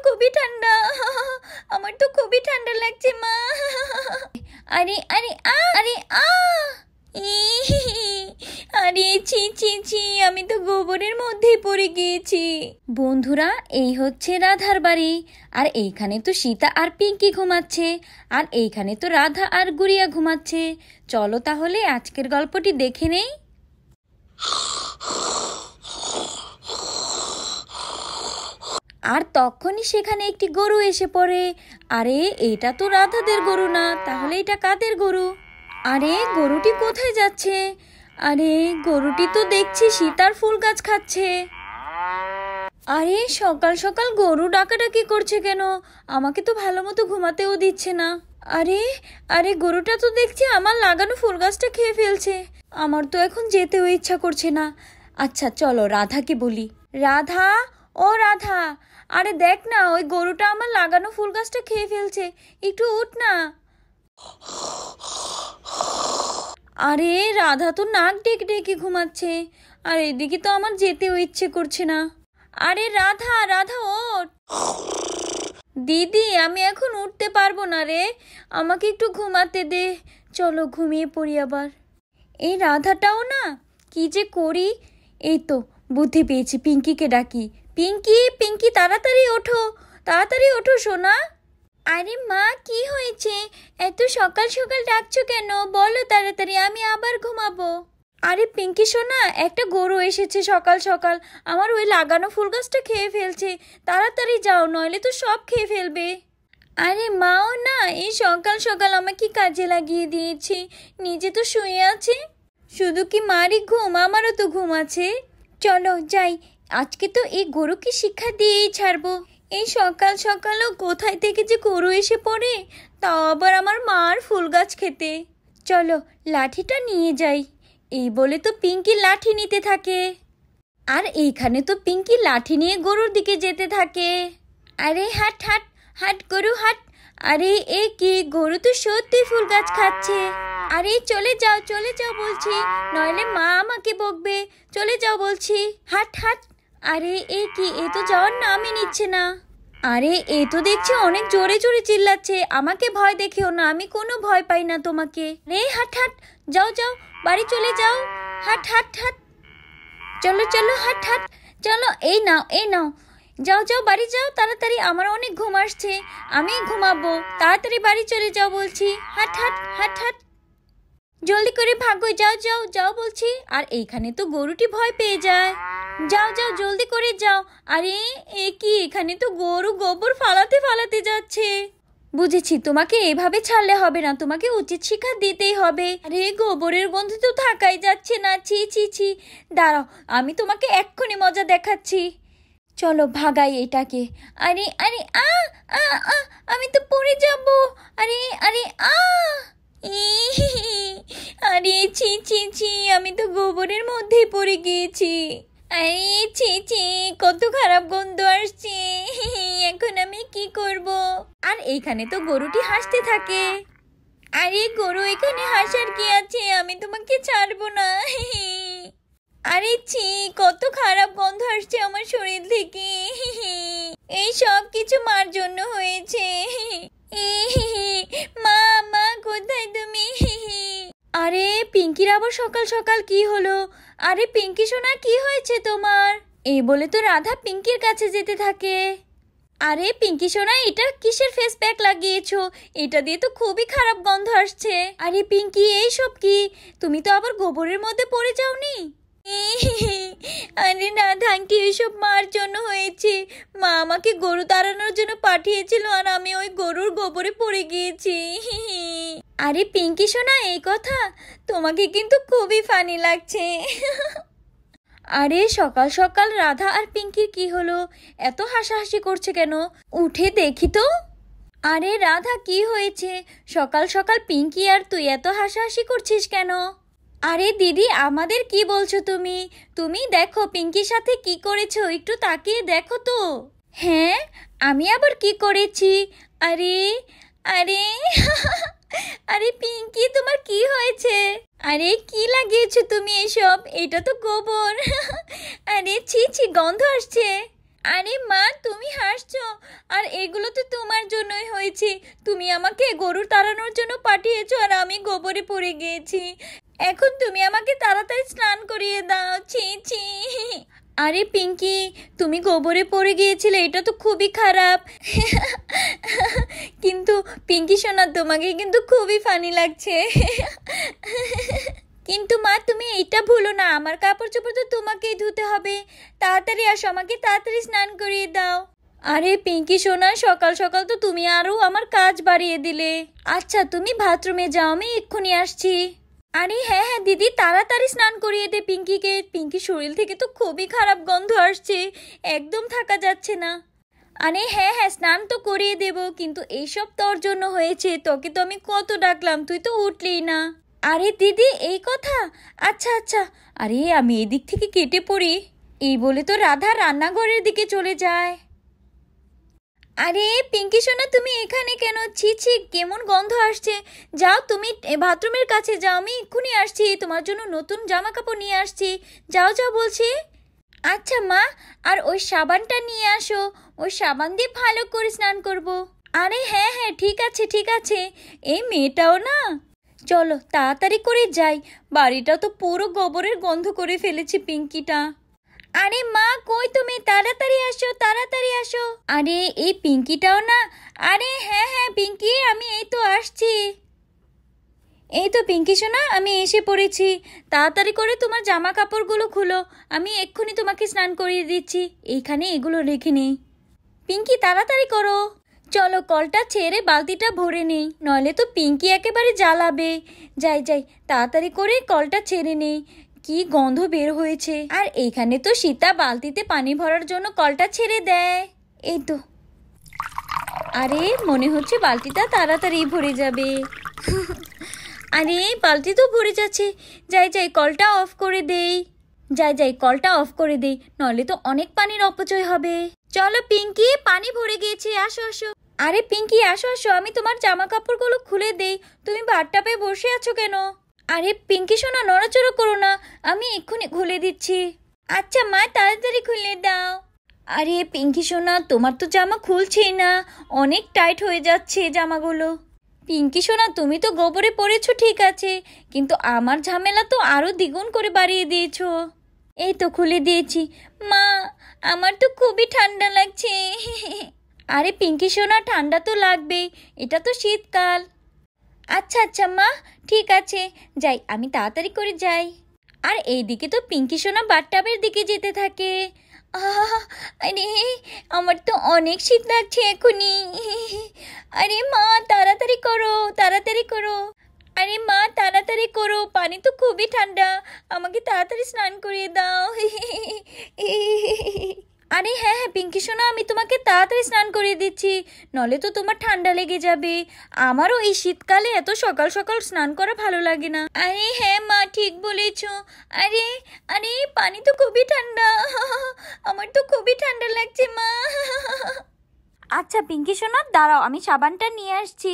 খুবই ঠান্ডা। আমার তো খুবই ঠান্ডা লাগছে মা। আরে আরে আরে আরে ছি ছি ছি, আমি তো গোবরের মধ্যে পড়ে গিয়েছি। বন্ধুরা, এই হচ্ছে রাধার বাড়ি। আর এইখানে তো সীতা আর পিঙ্কি ঘুমাচ্ছে, আর এইখানে তো রাধা আর গুড়িয়া ঘুমাচ্ছে। চলো তাহলে আজকের গল্পটি দেখে নেই। আর তখনই সেখানে একটি গরু এসে পড়ে। আরে এটা তো রাধাদের গরু না, তাহলে এটা কাদের গরু? আরে গরুটি কোথায় যাচ্ছে? আরে গরুটি তো দেখছি সীতার ফুল গাছ খাচ্ছে। আরে সকাল সকাল গরু ডাকাডাকি করছে কেন? আমাকে তো ভালো মতো ঘুমাতেও দিচ্ছে না। আরে আরে গরুটা তো দেখছি আমার লাগানো ফুল গাছটা খেয়ে ফেলছে। আমার তো এখন যেতেও ইচ্ছা করছে না। আচ্ছা চলো রাধাকে বলি। রাধা, ও রাধা, আরে দেখ না, ওই গরুটা আমার লাগানো ফুল গাছটা খেয়ে ফেলছে, একটু উঠ না। আরে রাধা তো নাক ডেকে ডেকে ঘুমাচ্ছে, আর এদিকে তো আমার যেতেও ইচ্ছে করছে না। আরে রাধা, রাধা ওঠ। দিদি, আমি এখন উঠতে পারবো না রে, আমাকে একটু ঘুমাতে দে। চলো ঘুমিয়ে পড়ি আবার। এই রাধাটাও না, কি যে করি। এই তো বুদ্ধি পেয়েছি, পিঙ্কিকে ডাকি। পিঙ্কি, পিঙ্কি তাড়াতাড়ি ওঠো, তাড়াতাড়ি ওঠো সোনা। আরে মা, কি হয়েছে? এত সকাল সকাল ডাকছো কেন? বলো তাড়াতাড়ি, আমি আবার ঘুমাবো। আরে পিঙ্কি সোনা, একটা গরু এসেছে সকাল সকাল, আমার ওই লাগানো ফুল গাছটা খেয়ে ফেলছে। তাড়াতাড়ি যাও, নইলে তো সব খেয়ে ফেলবে। আরে মাও না, এই সকাল সকাল আমাকে কাজে লাগিয়ে দিয়েছে, নিজে তো শুয়ে আছে। শুধু কি মারই ঘুম, আমারও তো ঘুম আছে। চলো যাই, আজকে তো এই গরুকে শিক্ষা দিয়েই ছাড়বো। এই সকাল সকালও কোথায় থেকে যে গরু এসে পড়ে, তাও আবার আমার মার ফুল গাছ খেতে। চলো লাঠিটা নিয়ে যাই। এই বলে তো পিঙ্কি লাঠি নিতে থাকে, আর এইখানে তো পিঙ্কি লাঠি নিয়ে গরুর দিকে যেতে থাকে। আরে হাট হাট হাট গরু হাট। আরে এ কি, গরু তো সত্যি ফুল গাছ খাচ্ছে। আরে চলে যাও বলছি, নইলে মা আমাকে বকবে। চলে যাও বলছি, হাট হাট। আরে এ কি, এ তো যাওয়ার নামই নিচ্ছে না। আরে এ তো দেখছি অনেক জোরে জোরে চিল্লাচ্ছে। আমাকে ভয় দেখিও না, আমি কোনো ভয় পাই না তোমাকে। রে হাট হাট, যাও যাও, বাড়ি চলে যাও। হাট হাট হাট, চলো চলো হাট হাট। চলো, এই নাও এই নাও, যাও যাও বাড়ি যাও তাড়াতাড়ি, আমার অনেক ঘুম আসছে, আমি ঘুমাবো। তাড়াতাড়ি বাড়ি চলে যাও বলছি। হাট হাট হাট হাট, জলদি করে ভাগো, যাও যাও যাও বলছি। আর এইখানে তো গরুটি ভয় পেয়ে যায়। যাও যাও জলদি করে যাও। আরে এ কি, এখানে তো গরু গোবর ফালাতে ফালাতে যাচ্ছে। বুঝেছি, তোমাকে এভাবে ছাড়লে হবে না, তোমাকে উচিত শিক্ষা দিতেই হবে। আরে গোবরের গন্ধ তো থাকাই যাচ্ছে না, ছি ছি ছি। দাঁড়াও, আমি তোমাকে এক্ষুনি মজা দেখাচ্ছি। চলো ভাগাই এটাকে। আরে আরে আ আ আ, আমি তো পড়ে যাব। আরে আরে আরে ছি ছি ছি, আমি তো গোবরের মধ্যে পড়ে গিয়েছি। আরে ছি ছি, কত খারাপ গন্ধ আসছে। এখন আমি কি করব? আর এইখানে তো গরুটি হাসতে থাকে। আরে গরু, এখানে হাসার কি আছে? আমি তোমাকে ছাড়বো না। আরে ছি, কত খারাপ গন্ধ আসছে আমার শরীর থেকে। এই সব কিছু মার জন্য হয়েছে। মা, মা কোথায় তুমি? আরে পিঙ্কির আবার সকাল সকাল কি হলো? আরে পিঙ্কি সোনা, কি হয়েছে তোমার? এই বলে তো রাধা পিঙ্কির কাছে যেতে থাকে। আরে পিঙ্কি সোনা, এটা কিসের ফেস প্যাক লাগিয়েছো? এটা দিয়ে তো খুবই খারাপ গন্ধ আসছে। আরে পিঙ্কি, এই সব কি? তুমি তো আবার গোবরের মধ্যে পড়ে যাওনি? আরে রাধা আন্টি, এসব মার জন্য হয়েছে। মা আমাকে গরু তাড়ানোর জন্য পাঠিয়েছিল, আর আমি ওই গরুর গোবরে পড়ে গিয়েছি। আরে পিঙ্কি সোনা, এই কথা? তোমাকে কিন্তু খুবই ফানি লাগছে। আরে সকাল সকাল রাধা আর পিঙ্কির কি হলো? এত হাসাহাসি করছে কেন? উঠে দেখি তো। আরে রাধা, কি হয়েছে? সকাল সকাল পিঙ্কি আর তুই এত হাসাহাসি করছিস কেন? আরে দিদি, আমাদের কি বলছো তুমি? তুমি দেখো পিঙ্কির সাথে কি করেছো, একটু তাকিয়ে দেখো তো। হ্যাঁ, আমি আবার কি করেছি? আরে আরে আরে পিঙ্কি, তোমার কি হয়েছে? আরে কি লাগিয়েছো তুমি এসব? এটা তো গোবর। আরে ছি ছি, গন্ধ আসছে। আরে মা, তুমি হাসছো? আর এগুলো তো তোমার জন্যই হয়েছে। তুমি আমাকে গরু তাড়ানোর জন্য পাঠিয়েছো আর আমি গোবরে পড়ে গিয়েছি। এখন তুমি আমাকে তাড়াতাড়ি স্নান করিয়ে দাও। ছি ছি। আরে পিঙ্কি, তুমি গোবরে পড়ে গিয়েছিলে, এটা তো খুবই খারাপ। কিন্তু পিঙ্কি সোনা, তোমাকে কিন্তু খুবই ফানি লাগছে। কিন্তু মা, তুমি এইটা ভুলো না, আমার কাপড় চোপড় তো তোমাকেই ধুতে হবে। তাড়াতাড়ি আসো, আমাকে তাড়াতাড়ি স্নান করিয়ে দাও। আরে পিঙ্কি সোনা, সকাল সকাল তো তুমি আরো আমার কাজ বাড়িয়ে দিলে। আচ্ছা, তুমি বাথরুমে যাও, আমি এক্ষুনি আসছি। আরে হ্যাঁ হ্যাঁ দিদি, তাড়াতাড়ি স্নান করিয়ে দে পিঙ্কিকে। পিঙ্কি শরীর থেকে তো খুবই খারাপ গন্ধ আসছে, একদম থাকা যাচ্ছে না। আরে হ্যাঁ হ্যাঁ, স্নান তো করিয়ে দেব, কিন্তু এইসব তোর জন্য হয়েছে। তোকে তো আমি কত ডাকলাম, তুই তো উঠলি না। আরে দিদি, এই কথা? আচ্ছা আচ্ছা। আরে আমি এদিক থেকে কেটে পড়ি। এই বলে তো রাধা রান্নাঘরের দিকে চলে যায়। আরে পিঙ্কি সোনা, তুমি এখানে কেন? ছি ছি, কেমন গন্ধ আসছে। যাও তুমি বাথরুমের কাছে যাও, আমি এক্ষুনি আসছি, তোমার জন্য নতুন জামা কাপড় নিয়ে আসছি। যাও যাও বলছি। আচ্ছা মা, আর ওই সাবানটা নিয়ে আসো, ওই সাবান দিয়ে ভালো করে স্নান করব। আরে হ্যাঁ হ্যাঁ, ঠিক আছে ঠিক আছে। এই মেয়েটাও না। চলো তাড়াতাড়ি করে যাই, বাড়িটা তো পুরো গোবরের গন্ধ করে ফেলেছে পিঙ্কিটা। আরে মা, কই তুমি? তাড়াতাড়ি আসো তাড়াতাড়ি আসো। আরে এই পিঙ্কিটাও না। আরে হ্যাঁ হ্যাঁ পিঙ্কি, আমি এই তো আসছি। এই তো পিঙ্কি সোনা, আমি এসে পড়েছি। তাড়াতাড়ি করে তোমার জামা কাপড়গুলো খুলো, আমি এক্ষুনি তোমাকে স্নান করিয়ে দিচ্ছি। এইখানে এগুলো রেখে নেই। পিঙ্কি তাড়াতাড়ি করো। চলো কলটা ছেড়ে বালতিটা ভরে নেই, নইলে তো পিঙ্কি একেবারে জ্বালাবে। যাই যাই, তাড়াতাড়ি করে কলটা ছেড়ে নেই। কি গন্ধ বের হয়েছে। আর এইখানে তো সীতা বালতিতে পানি ভরার জন্য কলটা ছেড়ে দেয়। এই তো। আরে মনে হচ্ছে বালতিটা তাড়াতাড়ি ভরে যাবে। আরে বালতি তো ভরে যাচ্ছে। যাই যাই, কলটা অফ করে দেই। যাই যাই, কলটা অফ করে দেই, নইলে তো অনেক পানির অপচয় হবে। চলো পিঙ্কি, পানি ভরে গিয়েছে, আসো আসো। আরে পিঙ্কি আসো আসো, আমি তোমার জামা কাপড়গুলো খুলে দেই। তুমি বাথটাবে বসে আছো কেন? আরে পিঙ্কি সোনা, নড়াচড়া করো না, আমি এক্ষুনি খুলে দিচ্ছি। আচ্ছা মা, তাড়াতাড়ি খুলে দাও। আরে পিঙ্কি সোনা, তোমার তো জামা খুলছেই না, অনেক টাইট হয়ে যাচ্ছে জামাগুলো। পিঙ্কি সোনা, তুমি তো গোবরে পড়েছো ঠিক আছে, কিন্তু আমার ঝামেলা তো আরো দ্বিগুণ করে বাড়িয়ে দিয়েছো। এই তো খুলে দিয়েছি। মা, আমার তো খুবই ঠান্ডা লাগছে। আরে পিঙ্কি সোনা, ঠান্ডা তো লাগবেই, এটা তো শীতকাল। আচ্ছা আচ্ছা মা, ঠিক আছে, যাই, আমি তাড়াতাড়ি করে যাই। আর এইদিকে তো পিঙ্কি সোনা বাথটাবের দিকে যেতে থাকে। আরে আমার তো অনেক শীত লাগছে এখনই। আরে মা, তাড়াতাড়ি করো তাড়াতাড়ি করো। আরে মা, তাড়াতাড়ি করো, পানি তো খুবই ঠান্ডা, আমাকে তাড়াতাড়ি স্নান করিয়ে দাও। আরে হ্যাঁ হ্যাঁ পিঙ্কি সোনা, আমি তোমাকে তাড়াতাড়ি স্নান করিয়ে দিচ্ছি, নলে তো তোমার ঠান্ডা লেগে যাবে। আমারও এই শীতকালে এত সকাল সকাল স্নান করা ভালো লাগে না। আরে হ্যাঁ মা, ঠিক বলেছ। আরে আরে পানি তো খুবই ঠান্ডা, আমার তো খুবই ঠান্ডা লাগছে মা। আচ্ছা পিঙ্কি সোনা, দাঁড়াও, আমি সাবানটা নিয়ে আসছি।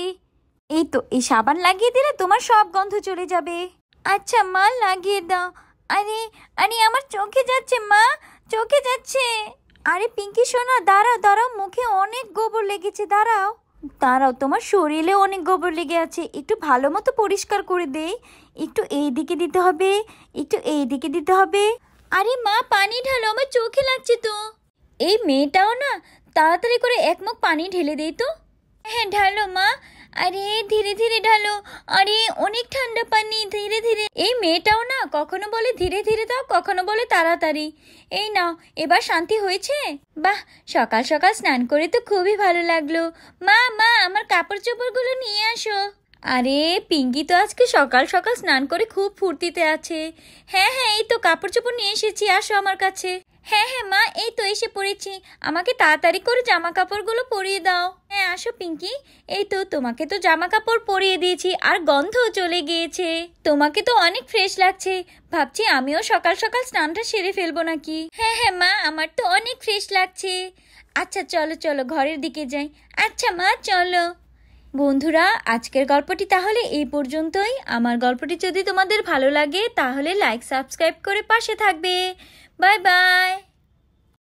এই তো, এই সাবান লাগিয়ে দিলে তোমার সব গন্ধ চলে যাবে। আচ্ছা মা, লাগিয়ে দাও। আরে আরে আমার চোখে যাচ্ছে মা, চোখে যাচ্ছে। আরে পিঙ্কি সোনা, দাঁড়াও দাঁড়াও, মুখে অনেক গোবর লেগেছে, দাঁড়াও দাঁড়াও, তোমার শরীরে অনেক গোবর লেগে আছে, একটু ভালো মতো পরিষ্কার করে দেই। একটু এই দিকে দিতে হবে, একটু এই দিকে দিতে হবে। আরে মা, পানি ঢালো, আমার চোখে লাগছে তো। এই মেয়েটাও না, তাড়াতাড়ি করে এক মুখ পানি ঢেলে দেই তো। হ্যাঁ ঢালো মা। আরে ধীরে ধীরে ঢালো। আরে অনেক ঠান্ডা পানি, ধীরে ধীরে। এই মেয়েটাও না, কখনো বলে ধীরে ধীরে দাও, কখনো বলে তাড়াতাড়ি। এই নাও, এবার শান্তি হয়েছে? বাহ, সকাল সকাল স্নান করে তো খুবই ভালো লাগলো। মা মা, আমার কাপড় চোপড়গুলো নিয়ে আসো। আরে পিঙ্কি তো আজকে সকাল সকাল স্নান করে খুব ফুর্তিতে আছে। হ্যাঁ হ্যাঁ, এই তো কাপড় চোপড় নিয়ে এসেছি, আসো আমার কাছে। হ্যাঁ হ্যাঁ মা, এই তো এসে পড়েছি, আমাকে তাড়াতাড়ি করে জামা কাপড়গুলো পরিয়ে দাও। হ্যাঁ আসো পিঙ্কি, এই তো তোমাকে তো জামা কাপড় পরিয়ে দিয়েছি, আর গন্ধও চলে গিয়েছে। তোমাকে তো অনেক ফ্রেশ লাগছে, ভাবছি আমিও সকাল সকাল স্নানটা সেরে ফেলবো নাকি। হ্যাঁ হ্যাঁ মা, আমার তো অনেক ফ্রেশ লাগছে। আচ্ছা চলো চলো, ঘরের দিকে যাই। আচ্ছা মা, চলো। বন্ধুরা, আজকের গল্পটি তাহলে এই পর্যন্তই। আমার গল্পটি যদি তোমাদের ভালো লাগে তাহলে লাইক সাবস্ক্রাইব করে পাশে থাকবে। Bye bye.